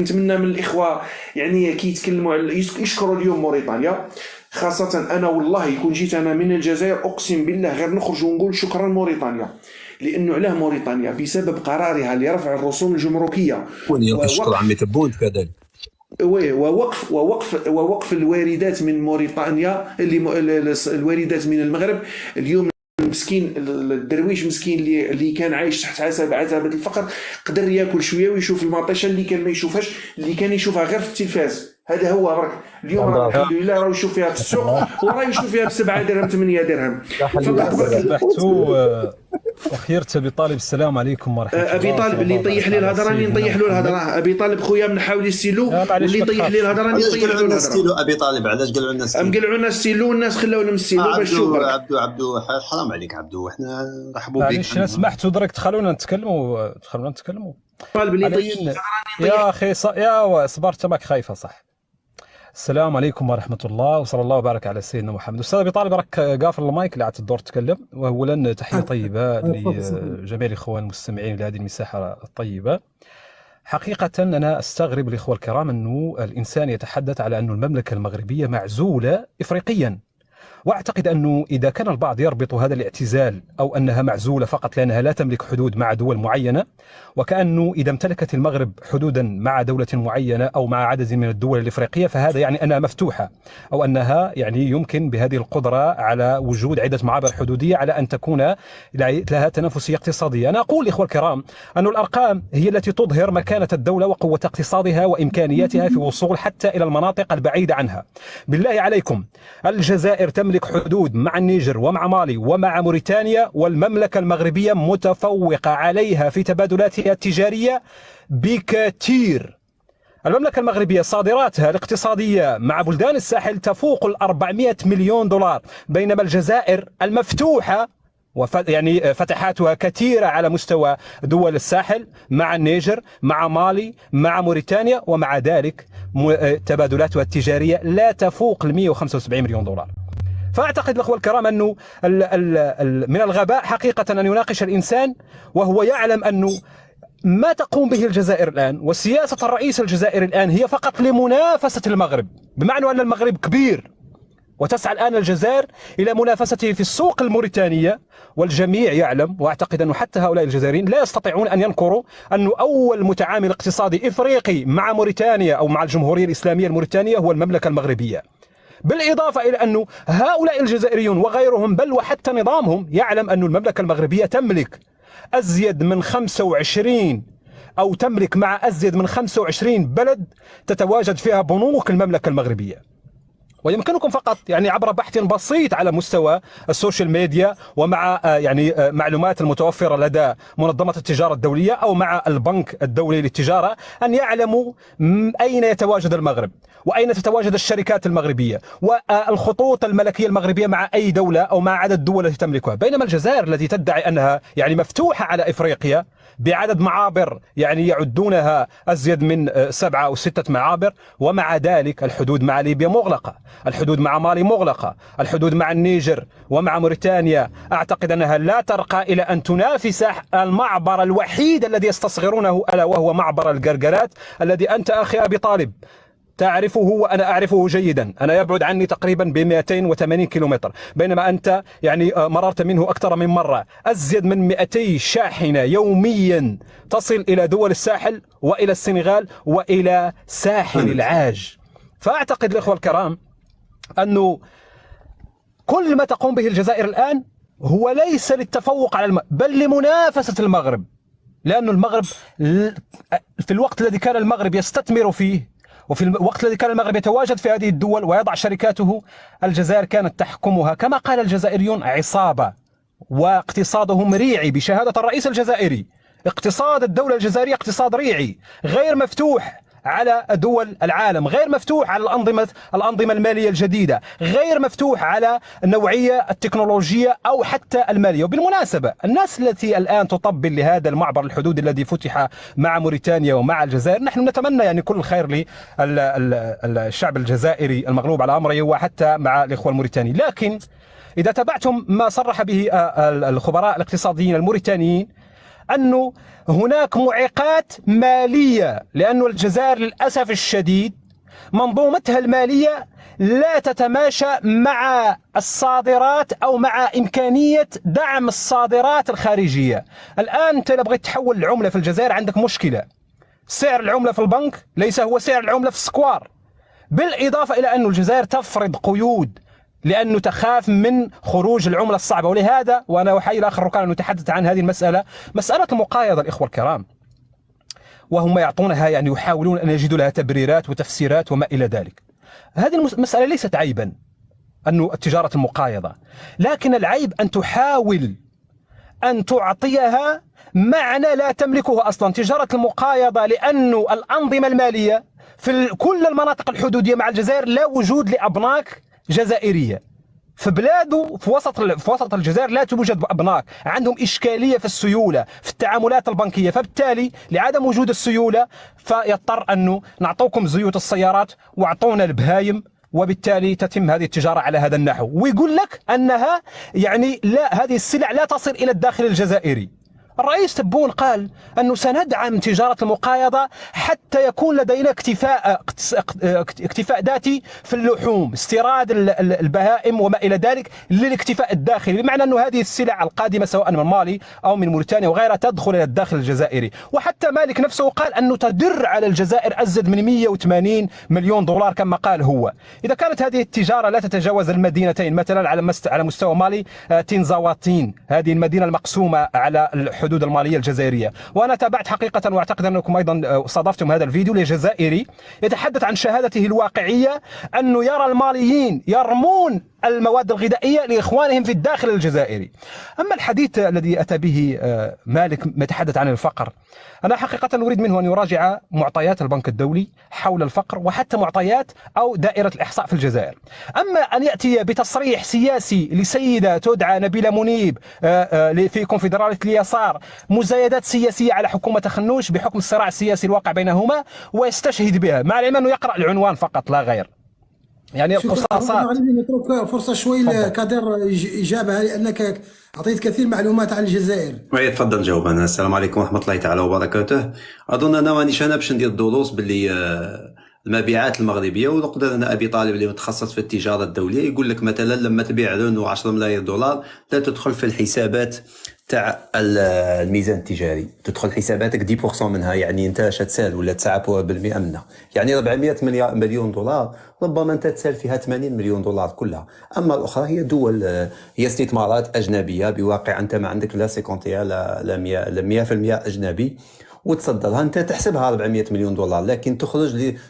نتمنى من الاخوه يعني كيتكلموا على يشكروا اليوم موريتانيا، خاصه انا والله يكون جيت انا من الجزائر اقسم بالله غير نخرج ونقول شكرا موريتانيا. لانه علاه موريتانيا؟ بسبب قرارها لرفع الرسوم الجمركيه يلقي الشكر عمي تبون كذلك. ووقف الواردات من موريتانيا الواردات من المغرب. اليوم مسكين الدرويش مسكين اللي كان عايش تحت عتبة الفقر قدر ياكل شويه ويشوف المطيشه اللي كان ما يشوفهاش، اللي كان يشوفها غير في التلفاز. هذا هو برك اليوم راه الحمد لله راه يشوف فيها في السوق، وراه يشوف فيها ب7 درهم 8 درهم. وخيرت ابي طالب السلام عليكم ورحمه الله. ابي طالب اللي يطيح لي الهضره راني نطيح له الهضره. ابي طالب خويا نحاول يستيلو، واللي يطيح لي الهضره راني نطيح له الهضره. ابي طالب علاش قالوا لنا ستيلو؟ قالوا لنا ستيلو والناس خلاونا نستيلو باش نشوف. عبدو حرام عليك عبدو، احنا نرحبوا بك. معليش انا سمحتوا درك تخلونا نتكلموا طالب اللي يطيح يا اخي يا صبرت ماك خايفه صح. السلام عليكم ورحمة الله، وصلى الله وبارك على سيدنا محمد. أستاذ أبي طالب راك قافل المايك اللي عاد الدور تتكلم. وأولا تحية طيبة لجميع الإخوان المستمعين لهذه المساحة الطيبة. حقيقة أنا أستغرب الإخوة الكرام أنه الإنسان يتحدث على أن المملكة المغربية معزولة إفريقيا، واعتقد انه اذا كان البعض يربط هذا الاعتزال او انها معزوله فقط لانها لا تملك حدود مع دول معينه، وكانه اذا امتلكت المغرب حدودا مع دوله معينه او مع عدد من الدول الافريقيه فهذا يعني انها مفتوحه، او انها يعني يمكن بهذه القدره على وجود عده معابر حدوديه على ان تكون لها تنافسيه اقتصاديه. انا اقول اخوه الكرام ان الارقام هي التي تظهر مكانه الدوله وقوه اقتصادها وامكانياتها في الوصول حتى الى المناطق البعيده عنها. بالله عليكم، الجزائر تملك حدود مع النيجر ومع مالي ومع موريتانيا، والمملكة المغربية متفوقة عليها في تبادلاتها التجارية بكثير. المملكة المغربية صادراتها الاقتصادية مع بلدان الساحل تفوق 400 مليون دولار، بينما الجزائر المفتوحة يعني فتحاتها كثيرة على مستوى دول الساحل مع النيجر مع مالي مع موريتانيا، ومع ذلك تبادلاتها التجارية لا تفوق 175 مليون دولار. فأعتقد الأخوة الكرام أنه من الغباء حقيقة أن يناقش الإنسان وهو يعلم أنه ما تقوم به الجزائر الآن وسياسة الرئيس الجزائري الآن هي فقط لمنافسة المغرب، بمعنى أن المغرب كبير وتسعى الآن الجزائر إلى منافسته في السوق الموريتانية. والجميع يعلم، وأعتقد أنه حتى هؤلاء الجزائريين لا يستطيعون أن ينكروا أنه أول متعامل اقتصادي إفريقي مع موريتانيا أو مع الجمهورية الإسلامية الموريتانية هو المملكة المغربية. بالإضافة إلى أنه هؤلاء الجزائريون وغيرهم بل وحتى نظامهم يعلم أن المملكة المغربية تملك أزيد من 25 أو تملك مع أزيد من 25 بلد تتواجد فيها بنوك المملكة المغربية. ويمكنكم فقط يعني عبر بحث بسيط على مستوى السوشيال ميديا ومع يعني معلومات المتوفرة لدى منظمة التجارة الدولية أو مع البنك الدولي للتجارة أن يعلموا أين يتواجد المغرب وأين تتواجد الشركات المغربية والخطوط الملكية المغربية مع أي دولة أو مع عدد الدول التي تملكها. بينما الجزائر التي تدعي أنها يعني مفتوحة على إفريقيا بعدد معابر يعني يعدونها أزيد من 7 أو 6 معابر، ومع ذلك الحدود مع ليبيا مغلقة، الحدود مع مالي مغلقة، الحدود مع النيجر ومع موريتانيا أعتقد أنها لا ترقى إلى أن تنافس المعبر الوحيد الذي يستصغرونه ألا وهو معبر القرقرات الذي أنت أخي أبي طالب تعرفه وأنا أعرفه جيدا. أنا يبعد عني تقريبا ب 280 كيلومتر، بينما أنت يعني مررت منه أكثر من مرة. أزيد من 200 شاحنة يوميا تصل إلى دول الساحل وإلى السنغال وإلى ساحل العاج. فأعتقد الأخوة الكرام أنه كل ما تقوم به الجزائر الآن هو ليس للتفوق على بل لمنافسة المغرب، لأن المغرب في الوقت الذي كان المغرب يستثمر فيه وفي الوقت الذي كان المغرب يتواجد في هذه الدول ويضع شركاته، الجزائر كانت تحكمها كما قال الجزائريون عصابة، واقتصادهم ريعي بشهادة الرئيس الجزائري. اقتصاد الدولة الجزائرية اقتصاد ريعي غير مفتوح على دول العالم، غير مفتوح على الأنظمة المالية الجديدة، غير مفتوح على النوعية التكنولوجية أو حتى المالية. وبالمناسبة الناس التي الآن تطبل لهذا المعبر الحدود الذي فتح مع موريتانيا ومع الجزائر، نحن نتمنى يعني كل الخير للشعب الجزائري المغلوب على أمره وحتى مع الإخوة الموريتانيين. لكن إذا تابعتم ما صرح به الخبراء الاقتصاديين الموريتانيين أنه هناك معيقات مالية، لأن الجزائر للأسف الشديد منظومتها المالية لا تتماشى مع الصادرات أو مع إمكانية دعم الصادرات الخارجية. الآن أنت لو بغيت تحول العملة في الجزائر عندك مشكلة، سعر العملة في البنك ليس هو سعر العملة في السكوار، بالإضافة إلى أن الجزائر تفرض قيود لأنه تخاف من خروج العملة الصعبة. ولهذا وأنا أحيي الأخ الركان أنه تحدث عن هذه المسألة، مسألة المقايضة الإخوة الكرام، وهم يعطونها يعني يحاولون أن يجدوا لها تبريرات وتفسيرات وما إلى ذلك. هذه المسألة ليست عيبا أنه التجارة المقايضة، لكن العيب أن تحاول أن تعطيها معنى لا تملكه أصلا. تجارة المقايضة لأنه الأنظمة المالية في كل المناطق الحدودية مع الجزائر لا وجود لأبناك جزائرية. في بلاده في وسط الجزائر لا توجد أبناك، عندهم إشكالية في السيولة في التعاملات البنكية، فبالتالي لعدم وجود السيولة فيضطر أنه نعطوكم زيوت السيارات واعطونا البهايم، وبالتالي تتم هذه التجارة على هذا النحو، ويقول لك أنها يعني لا، هذه السلع لا تصل إلى الداخل الجزائري. الرئيس تبون قال أنه سندعم تجارة المقايضة حتى يكون لدينا اكتفاء ذاتي في اللحوم، استيراد البهائم وما إلى ذلك للاكتفاء الداخلي، بمعنى أنه هذه السلع القادمة سواء من مالي أو من موريتانيا وغيرها تدخل إلى الداخل الجزائري. وحتى مالك نفسه قال أنه تدر على الجزائر أزيد من 180 مليون دولار كما قال هو. إذا كانت هذه التجارة لا تتجاوز المدينتين، مثلا على مستوى مالي تنزاواتين، هذه المدينة المقسومة على الحدود المالية الجزائرية. وأنا تابعت حقيقة، وأعتقد أنكم أيضا صادفتم هذا الفيديو لجزائري يتحدث عن شهادته الواقعية أنه يرى الماليين يرمون المواد الغذائية لإخوانهم في الداخل الجزائري. أما الحديث الذي أتى به مالك يتحدث عن الفقر، أنا حقيقة أريد منه أن يراجع معطيات البنك الدولي حول الفقر وحتى معطيات أو دائرة الإحصاء في الجزائر. أما أن يأتي بتصريح سياسي لسيدة تدعى نبيلة منيب في كونفدرالية اليسار، مزايدات سياسية على حكومة خنوش بحكم الصراع السياسي الواقع بينهما، ويستشهد بها مع العلم أنه يقرأ العنوان فقط لا غير. يعني القصاصات. نترك فرصة شوي لكادر إجابة، لأنك أعطيت كثير معلومات عن الجزائر. تفضل جاوب. أنا السلام عليكم ورحمة الله تعالى وبركاته. أظن أنا مانيش أنا باش ندير دروس باللي المبيعات المغربية، ونقدر أنا أبي طالب اللي متخصص في التجارة الدولية يقول لك مثلا لما تبيع رونو 10 ملايير دولار لا تدخل في الحسابات تاع الميزان التجاري، تدخل حساباتك 10% منها، يعني انت اش تسال ولا 9% منها، يعني 400 مليون دولار ربما انت تسال فيها 80 مليون دولار كلها. اما الاخرى هي دول، هي استثمارات اجنبيه بواقع انت ما عندك لا سيكونتيا لا 100% اجنبي، وتصدرها انت تحسبها 400 مليون دولار، لكن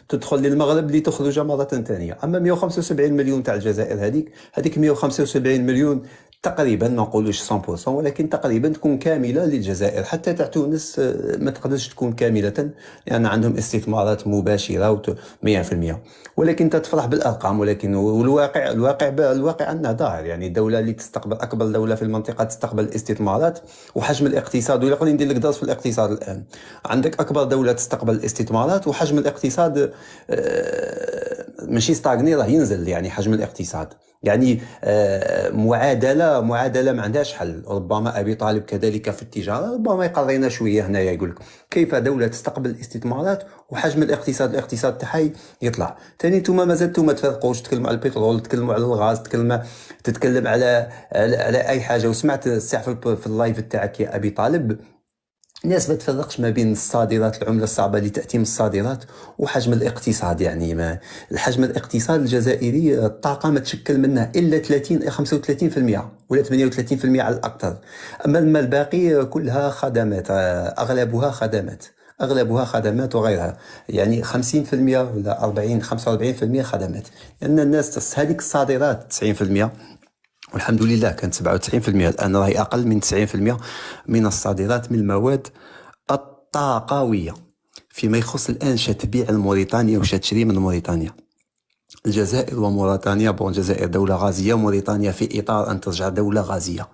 تدخل للمغرب لتخرج مره ثانيه. اما 175 مليون تاع الجزائر هذيك 175 مليون تقريبا، ما نقولوش 100%، ولكن تقريبا تكون كامله للجزائر. حتى تاع تونس ما تقدرش تكون كامله لان يعني عندهم استثمارات مباشره 100%، ولكن انت تفرح بالارقام. ولكن الواقع عندنا ظاهر، يعني الدوله اللي تستقبل اكبر دوله في المنطقه تستقبل الاستثمارات وحجم الاقتصاد، ولا ندير لك درس في الاقتصاد الان. عندك اكبر دوله تستقبل الاستثمارات وحجم الاقتصاد ماشي ستاغني، راه ينزل، يعني حجم الاقتصاد، يعني معادله ما عندهاش حل. ربما ابي طالب كذلك في التجاره ربما يقرينا شويه هنايا، يقول لك كيف دوله تستقبل الاستثمارات وحجم الاقتصاد تاعها يطلع. ثاني نتوما مازلتوا ما تفرقوش، تكلموا على البترول، تكلموا على الغاز، تتكلم على اي حاجه. وسمعت الساعه في اللايف تاعك يا ابي طالب، الناس ما تفرقش ما بين الصادرات، العمله الصعبه اللي تاتي من الصادرات، وحجم الاقتصاد. يعني ما الحجم الاقتصاد الجزائري الطاقه ما تشكل منها الا 35% ولا 38% على الاكثر. اما الباقي كلها خدمات، اغلبها خدمات وغيرها، يعني 50% ولا 45% خدمات. لان الناس هذيك الصادرات 90%، والحمد لله كانت 97%، الآن راهي أقل من 90% من الصادرات من المواد الطاقوية. فيما يخص الآن تبيع لموريتانيا وتشري من موريتانيا، الجزائر وموريتانيا، الجزائر دولة غازية، موريتانيا في إطار أن ترجع دولة غازية.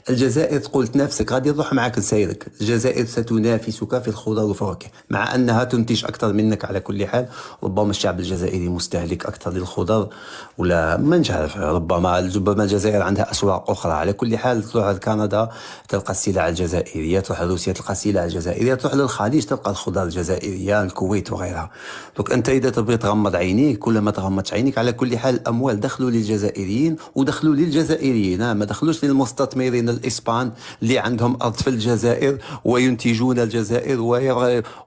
الجزائر تقول تنافسك غادي نروح معك لسيرك. الجزائر ستنافسك في الخضر والفواكه مع انها تنتج اكثر منك على كل حال. ربما الشعب الجزائري مستهلك اكثر للخضر ولا ما نعرف، ربما الجزائر عندها اسواق اخرى. على كل حال تروح لكندا تلقى السلع الجزائريه، تروح لروسيا تلقى السلع الجزائريه، تروح للخليج تلقى الخضر الجزائريه، الكويت وغيرها. دونك انت اذا تبغي تغمض عينيك كل ما تغمضت عينيك على كل حال الاموال دخلوا للجزائريين ودخلوا للجزائريين، ما دخلوش للمستثمرين الاسبان اللي عندهم ارض في الجزائر وينتجون الجزائر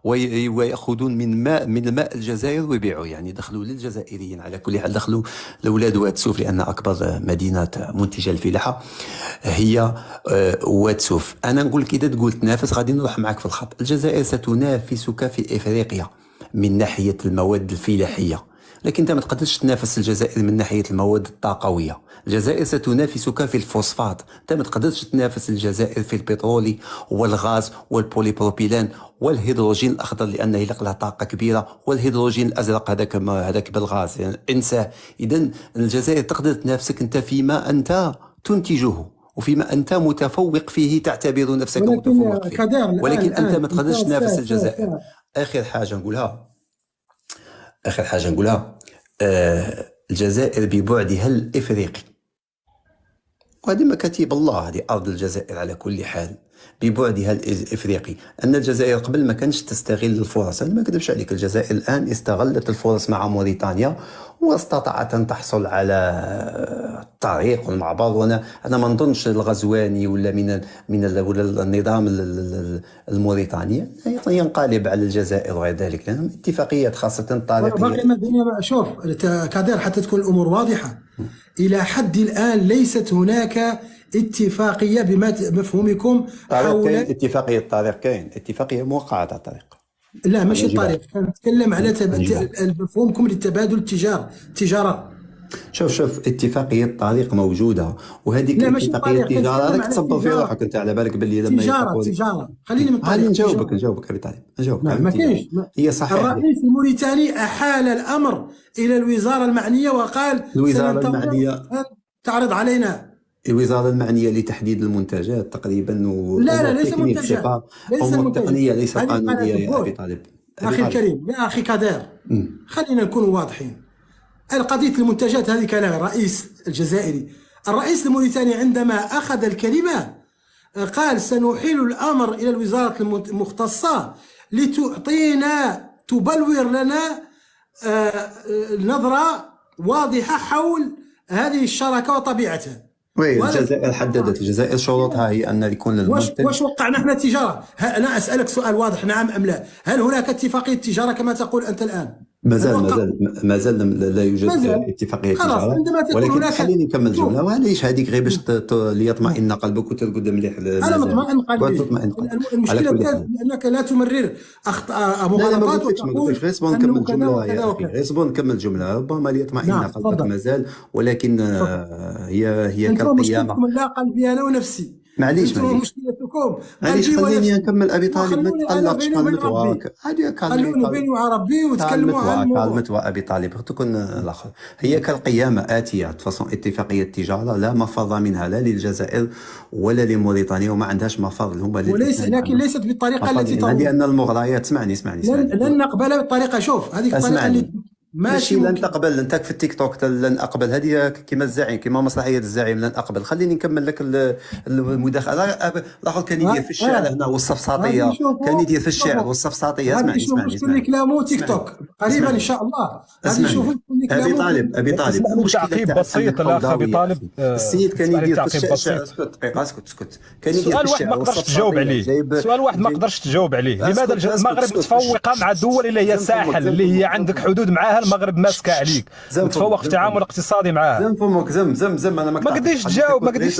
ويأخذون من الماء الجزائر ويبيعوا. يعني دخلوا للجزائريين على كل حال، دخلوا لاولاد واتسوف لان اكبر مدينه منتجه الفلاحه هي واتسوف. انا نقول لك اذا تقول تنافس غادي نروح معك في الخط. الجزائر ستنافسك في افريقيا من ناحيه المواد الفلاحيه، لكن انت ما تقدرش تنافس الجزائر من ناحيه المواد الطاقويه. الجزائر ستنافسك في الفوسفات، انت ما تقدرش تنافس الجزائر في البترولي والغاز والبوليبروبيلان والهيدروجين الاخضر لانه يلق له طاقه كبيره، والهيدروجين الازرق هذاك بالغاز يعني انساه. اذا الجزائر تقدر تنافسك انت فيما انت تنتجه وفيما انت متفوق فيه، تعتبر نفسك متفوق فيه، ولكن انت ما تقدرش تنافس الجزائر. اخر حاجه نقولها الجزائر ببعدها الافريقي، وهذه مكاتب الله، هذه ارض الجزائر على كل حال ببعدها الافريقي. ان الجزائر قبل ما كانش تستغل الفرص، انا ما كذبش عليك، الجزائر الان استغلت الفرص مع موريتانيا واستطاعت ان تحصل على الطريق والمعبر. وانا ما نظنش الغزواني ولا ولا النظام الموريتاني ينقلب على الجزائر وغير ذلك، لانهم اتفاقيات خاصه الطريقيه. شوف كادر حتى تكون الامور واضحه، الى حد الان ليست هناك اتفاقيه بمفهومكم حول اتفاقيه الطريق. كاين اتفاقيه موقعه على الطريق، لا ماشي الطريق، كنتكلم على مفهومكم للتبادل التجاره. شوف اتفاقيه الطريق موجوده، وهذيك اتفاقيه التجاره راك تصبر في روحك انت على بالك باللي لما تجاره خليني من الطريق. نجاوبك ابي طالب نجاوبك. ما كاينش، هي صحيح. الرئيس الموريتاني احال الامر الى الوزاره المعنيه وقال الوزاره المعنيه تعرض علينا. الوزاره المعنيه لتحديد المنتجات تقريبا لا ليس منتجات، ليس تقنيه ليس قانونيه يا ابي طالب. اخي الكريم يا اخي كادر، خلينا نكون واضحين. القضيه المنتجات هذه كان الرئيس الجزائري، الرئيس الموريتاني عندما اخذ الكلمه قال سنحيل الامر الى الوزاره المختصه لتعطينا تبلور لنا نظره واضحه حول هذه الشراكه وطبيعتها. الجزائر حددت، الجزائر شروطها هي ان يكون المنتج. واش وقعنا احنا تجاره؟ انا اسالك سؤال واضح، نعم ام لا؟ هل هناك اتفاقيه تجاره كما تقول انت الان؟ ما زال لا يوجد اتفاقيه تجاره، ولكن خليني نكمل الجمله. وعلاش هذيك غير باش ليطمئن قلبك وترقد مليح. انا مطمئن قلبي. المشكله انك لا تمرر اخطاء مغالطات وتقول غير صبر نكمل الجمله يا اخي، غير صبر نكمل الجمله. ربما ليطمئن قلبك مازال، ولكن هي كالقيامه. لا قلبي انا ونفسي. معليش مشكلتكم خليني نكمل ابي طالب، ما تقلقش. خلوني بيني وبين ربي وتكلموا عن الموضوع. كلمت ابي طالب تكون الاخر. هي كالقيامه اتيه فصون اتفاقيه التجاره لا مفر منها لا للجزائر ولا لموريتانيا، وما عندهاش مفر. هما لكن ليست بالطريقه التي لان المغريات اسمعني لن نقبلها بالطريقه. شوف هذيك الطريقه اللي ماشي لن تقبل. انت في التيك توك لن اقبل، هذه كما الزعيم كما مسرحيه الزعيم لن اقبل. خليني نكمل لك المداخله. الاخر كان يدير في الشعر هنا والصفصاطيه، كان يدير في الشعر والصفصاطيه. اسمعني كلامه تيك توك قريبا ان شاء الله. غادي نشوفوا ابي طالب تعقيب بسيط الاخ ابي طالب. السيد كان يدير في الشعر. اسكت كان يدير في الشعر. سؤال واحد ما قدرتش تجاوب عليه، سؤال واحد ما قدرتش تجاوب عليه. لماذا المغرب متفوقه مع الدول اللي هي الساحل اللي هي عندك حدود معاها؟ المغرب ماسكه عليك، متفوق في التعامل الاقتصادي معاها. زم فمك زم انا ما قديش تجاوب، ما قديش